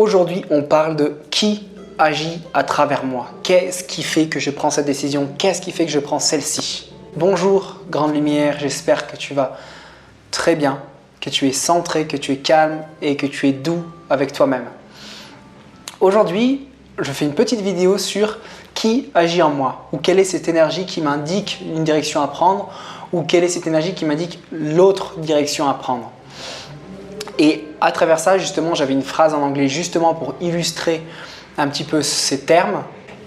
aujourd'hui, on parle de qui agit à travers moi. Qu'est-ce qui fait que je prends cette décision? Qu'est-ce qui fait que je prends celle-ci? Bonjour, grande lumière, j'espère que tu vas très bien, que tu es centré, que tu es calme et que tu es doux avec toi-même. Aujourd'hui, je fais une petite vidéo sur qui agit en moi ou quelle est cette énergie qui m'indique une direction à prendre ou quelle est cette énergie qui m'indique l'autre direction à prendre. Et à travers ça, justement, j'avais une phrase en anglais justement pour illustrer un petit peu ces termes.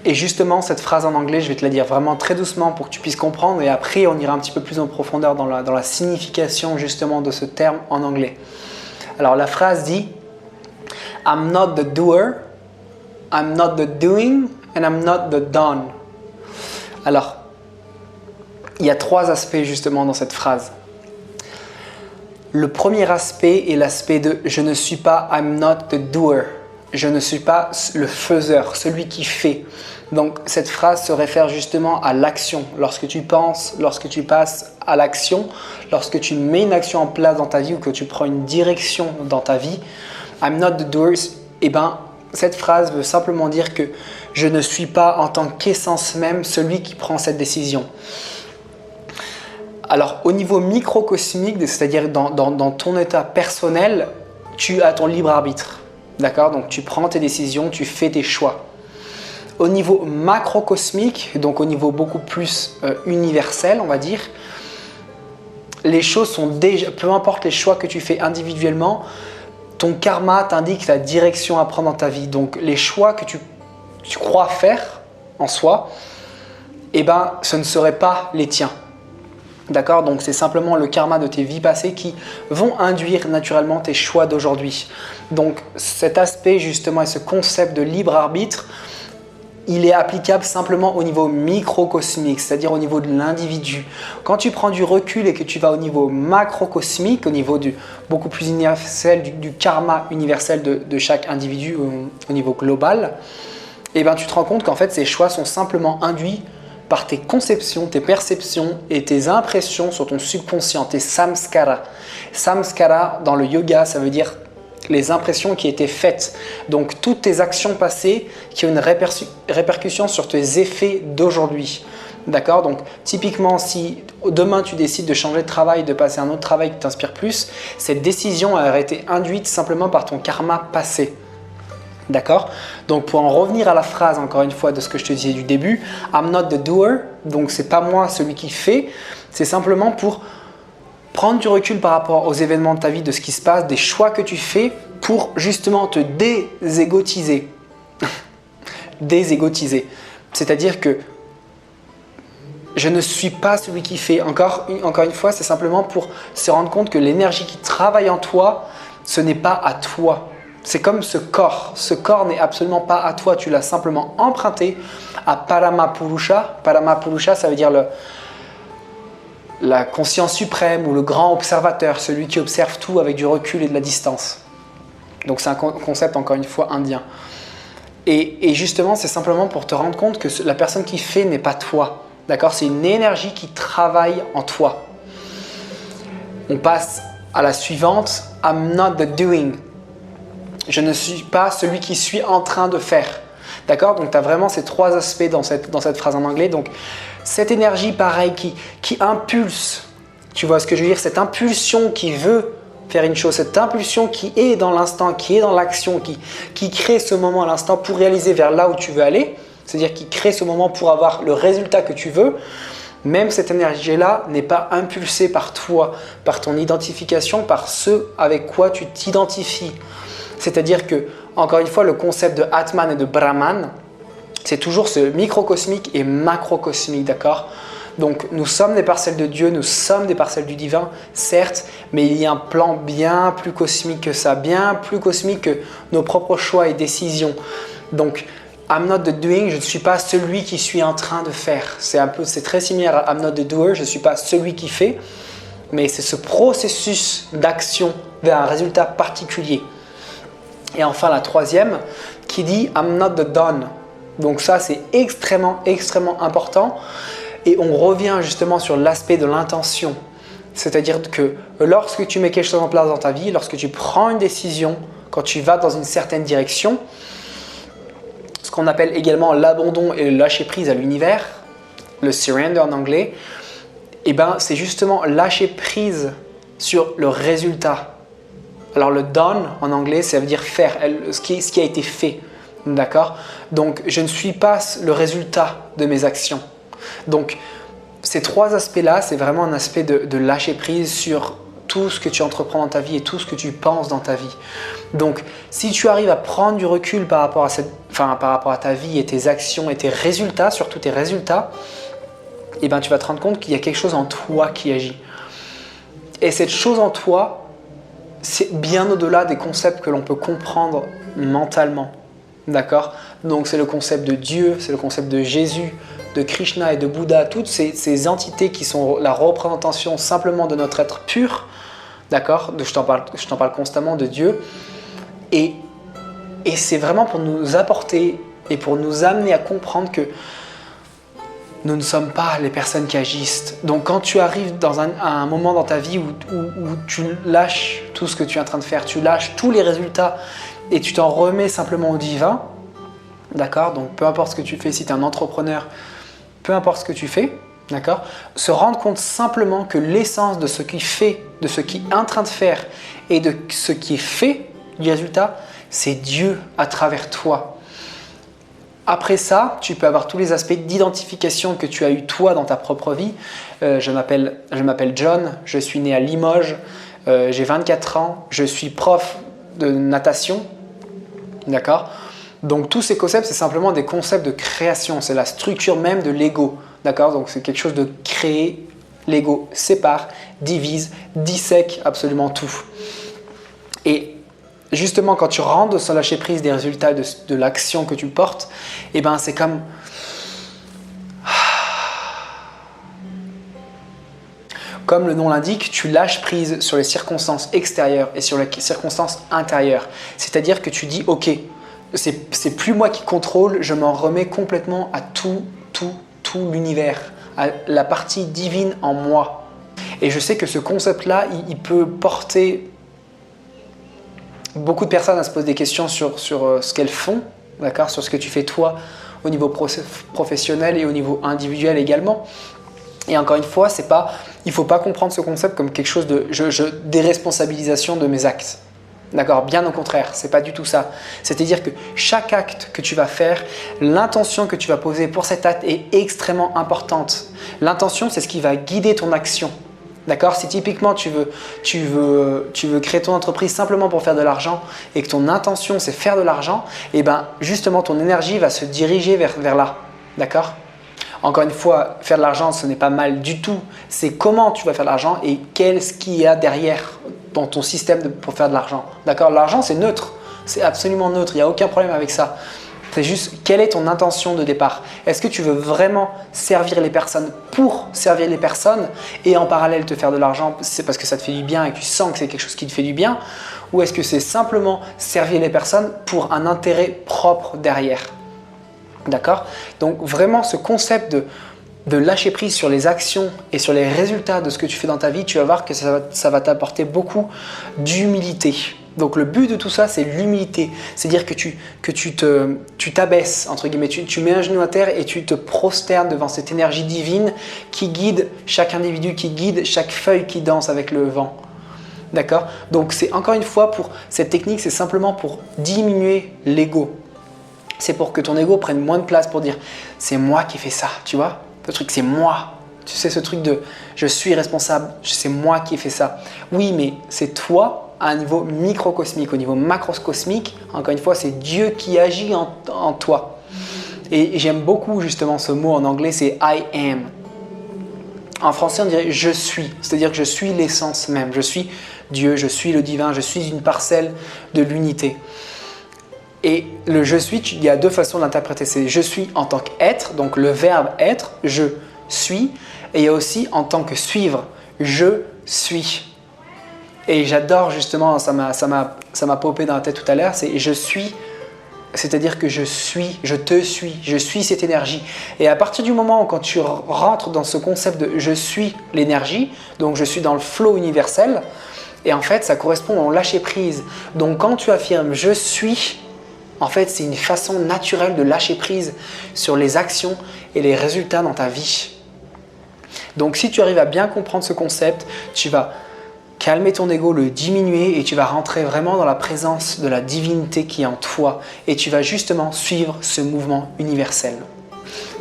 Et justement, cette phrase en anglais, je vais te la dire vraiment très doucement pour que tu puisses comprendre. Et après, on ira un petit peu plus en profondeur dans la signification justement de ce terme en anglais. Alors, la phrase dit « I'm not the doer, I'm not the doing, and I'm not the done ». Alors, il y a trois aspects justement dans cette phrase. Le premier aspect est l'aspect de « je ne suis pas, I'm not the doer ». Je ne suis pas le faiseur, celui qui fait. Donc cette phrase se réfère justement à l'action. Lorsque tu penses, lorsque tu passes à l'action, lorsque tu mets une action en place dans ta vie ou que tu prends une direction dans ta vie, I'm not the doer, eh ben, cette phrase veut simplement dire que je ne suis pas en tant qu'essence même celui qui prend cette décision. Alors au niveau microcosmique, c'est-à-dire dans ton état personnel, tu as ton libre arbitre. D'accord? Donc tu prends tes décisions, tu fais tes choix. Au niveau macrocosmique, donc au niveau beaucoup plus universel, on va dire, les choses sont déjà, peu importe les choix que tu fais individuellement, ton karma t'indique la direction à prendre dans ta vie. Donc les choix que tu crois faire en soi, eh ben, ce ne seraient pas les tiens. D'accord? Donc c'est simplement le karma de tes vies passées qui vont induire naturellement tes choix d'aujourd'hui. Donc cet aspect justement et ce concept de libre arbitre, il est applicable simplement au niveau microcosmique, c'est-à-dire au niveau de l'individu. Quand tu prends du recul et que tu vas au niveau macrocosmique, au niveau beaucoup plus universel, du karma universel de chaque individu au niveau global, eh ben, tu te rends compte qu'en fait ces choix sont simplement induits par tes conceptions, tes perceptions et tes impressions sur ton subconscient, tes samskaras. Samskara, dans le yoga, ça veut dire les impressions qui étaient faites. Donc, toutes tes actions passées qui ont une répercussion sur tes effets d'aujourd'hui. D'accord? Donc, typiquement, si demain tu décides de changer de travail, de passer à un autre travail qui t'inspire plus, cette décision a été induite simplement par ton karma passé. D'accord? Donc pour en revenir à la phrase encore une fois de ce que je te disais du début, I'm not the doer, donc c'est pas moi celui qui fait, c'est simplement pour prendre du recul par rapport aux événements de ta vie, de ce qui se passe, des choix que tu fais pour justement te déségotiser. Déségotiser. C'est-à-dire que je ne suis pas celui qui fait. Encore une fois, c'est simplement pour se rendre compte que l'énergie qui travaille en toi, ce n'est pas à toi. C'est comme ce corps. Ce corps n'est absolument pas à toi. Tu l'as simplement emprunté à Paramapurusha. Paramapurusha, ça veut dire la conscience suprême ou le grand observateur, celui qui observe tout avec du recul et de la distance. Donc c'est un concept encore une fois indien. Et justement, c'est simplement pour te rendre compte que la personne qui fait n'est pas toi. D'accord? C'est une énergie qui travaille en toi. On passe à la suivante. I'm not the doing. Je ne suis pas celui qui suis en train de faire. D'accord? Donc tu as vraiment ces trois aspects dans cette phrase en anglais. Donc cette énergie pareil qui impulse, tu vois ce que je veux dire? Cette impulsion qui veut faire une chose, cette impulsion qui est dans l'instant, qui est dans l'action, qui crée ce moment à l'instant pour réaliser vers là où tu veux aller. C'est-à-dire qui crée ce moment pour avoir le résultat que tu veux. Même cette énergie-là n'est pas impulsée par toi, par ton identification, par ce avec quoi tu t'identifies. C'est-à-dire que, encore une fois, le concept de Atman et de Brahman, c'est toujours ce microcosmique et macrocosmique, d'accord? Donc, nous sommes des parcelles de Dieu, nous sommes des parcelles du divin, certes, mais il y a un plan bien plus cosmique que ça, bien plus cosmique que nos propres choix et décisions. Donc, I'm not the doing, je ne suis pas celui qui suis en train de faire. C'est très similaire à I'm not the doer, je ne suis pas celui qui fait, mais c'est ce processus d'action vers un résultat particulier. Et enfin la troisième qui dit I'm not the done. Donc ça c'est extrêmement important et on revient justement sur l'aspect de l'intention. C'est-à-dire que lorsque tu mets quelque chose en place dans ta vie, lorsque tu prends une décision quand tu vas dans une certaine direction, ce qu'on appelle également l'abandon et le lâcher prise à l'univers, le surrender en anglais, et ben c'est justement lâcher prise sur le résultat. Alors le done en anglais, ça veut dire faire, ce qui a été fait, d'accord? Donc je ne suis pas le résultat de mes actions. Donc ces trois aspects-là, c'est vraiment un aspect de lâcher prise sur tout ce que tu entreprends dans ta vie et tout ce que tu penses dans ta vie. Donc si tu arrives à prendre du recul par rapport à ta vie et tes actions et tes résultats, surtout tes résultats, et ben tu vas te rendre compte qu'il y a quelque chose en toi qui agit. Et cette chose en toi, c'est bien au-delà des concepts que l'on peut comprendre mentalement. D'accord? Donc c'est le concept de Dieu, c'est le concept de Jésus, de Krishna et de Bouddha, toutes ces entités qui sont la représentation simplement de notre être pur. D'accord? Je t'en parle constamment de Dieu. Et c'est vraiment pour nous apporter et pour nous amener à comprendre que nous ne sommes pas les personnes qui agissent. Donc quand tu arrives à un moment dans ta vie où tu lâches tout ce que tu es en train de faire, tu lâches tous les résultats et tu t'en remets simplement au divin, d'accord? Donc peu importe ce que tu fais, si tu es un entrepreneur, peu importe ce que tu fais, d'accord? Se rendre compte simplement que l'essence de ce qui fait, de ce qui est en train de faire et de ce qui est fait du résultat, c'est Dieu à travers toi. Après ça, tu peux avoir tous les aspects d'identification que tu as eu toi dans ta propre vie. Je m'appelle John, je suis né à Limoges, j'ai 24 ans, je suis prof de natation, d'accord? Donc tous ces concepts, c'est simplement des concepts de création, c'est la structure même de l'ego, d'accord? Donc c'est quelque chose de créer, l'ego sépare, divise, dissèque absolument tout. Et justement, quand tu rentres dans lâcher prise des résultats de l'action que tu portes, eh ben, c'est comme le nom l'indique, tu lâches prise sur les circonstances extérieures et sur les circonstances intérieures. C'est-à-dire que tu dis, ok, c'est plus moi qui contrôle, je m'en remets complètement à tout l'univers, à la partie divine en moi. Et je sais que ce concept-là, il peut porter beaucoup de personnes à se poser des questions sur ce qu'elles font, d'accord, sur ce que tu fais toi au niveau professionnel et au niveau individuel également. Et encore une fois, il ne faut pas comprendre ce concept comme quelque chose de déresponsabilisation de mes actes. D'accord? Bien au contraire, c'est pas du tout ça. C'est-à-dire que chaque acte que tu vas faire, l'intention que tu vas poser pour cet acte est extrêmement importante. L'intention, c'est ce qui va guider ton action. D'accord? Si typiquement tu veux créer ton entreprise simplement pour faire de l'argent et que ton intention c'est faire de l'argent, et ben justement ton énergie va se diriger vers là. D'accord? Encore une fois, faire de l'argent ce n'est pas mal du tout. C'est comment tu vas faire de l'argent et qu'est-ce qu'il y a derrière dans ton système pour faire de l'argent. D'accord? L'argent c'est neutre, c'est absolument neutre, il n'y a aucun problème avec ça. C'est juste, quelle est ton intention de départ? Est-ce que tu veux vraiment servir les personnes pour servir les personnes et en parallèle te faire de l'argent, c'est parce que ça te fait du bien et que tu sens que c'est quelque chose qui te fait du bien? Ou est-ce que c'est simplement servir les personnes pour un intérêt propre derrière? D'accord? Donc vraiment ce concept de lâcher prise sur les actions et sur les résultats de ce que tu fais dans ta vie, tu vas voir que ça va t'apporter beaucoup d'humilité. Donc le but de tout ça, c'est l'humilité. C'est-à-dire que tu t'abaisses, entre guillemets, tu mets un genou à terre et tu te prosternes devant cette énergie divine qui guide chaque individu, qui guide chaque feuille qui danse avec le vent. D'accord? Donc c'est encore une fois, pour cette technique, c'est simplement pour diminuer l'ego. C'est pour que ton ego prenne moins de place pour dire « c'est moi qui fais ça », tu vois? Le truc, c'est moi. Tu sais, ce truc de « je suis responsable, c'est moi qui ai fait ça ». Oui, mais c'est toi à un niveau microcosmique. Au niveau macrocosmique, encore une fois, c'est Dieu qui agit en toi. Et j'aime beaucoup justement ce mot en anglais, c'est « I am ». En français, on dirait « je suis », c'est-à-dire que je suis l'essence même. Je suis Dieu, je suis le divin, je suis une parcelle de l'unité. Et le « je suis », il y a deux façons de l'interpréter. C'est « je suis » en tant qu'être, donc le verbe « être », « je suis ». Et il y a aussi en tant que suivre, « je suis ». Et j'adore justement, ça m'a popé dans la tête tout à l'heure, c'est « je suis », c'est-à-dire que je te suis, je suis cette énergie. Et à partir du moment où quand tu rentres dans ce concept de « je suis l'énergie », donc je suis dans le flow universel, Et en fait, ça correspond au lâcher prise. Donc quand tu affirmes « je suis », en fait, c'est une façon naturelle de lâcher prise sur les actions et les résultats dans ta vie. Donc si tu arrives à bien comprendre ce concept, tu vas calmer ton ego, le diminuer et tu vas rentrer vraiment dans la présence de la divinité qui est en toi et tu vas justement suivre ce mouvement universel.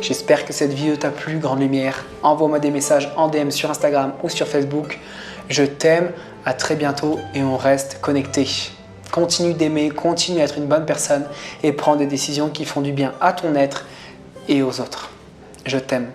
J'espère que cette vidéo t'a plu, grande lumière. Envoie-moi des messages en DM sur Instagram ou sur Facebook. Je t'aime, à très bientôt et on reste connectés. Continue d'aimer, continue à être une bonne personne et prends des décisions qui font du bien à ton être et aux autres. Je t'aime.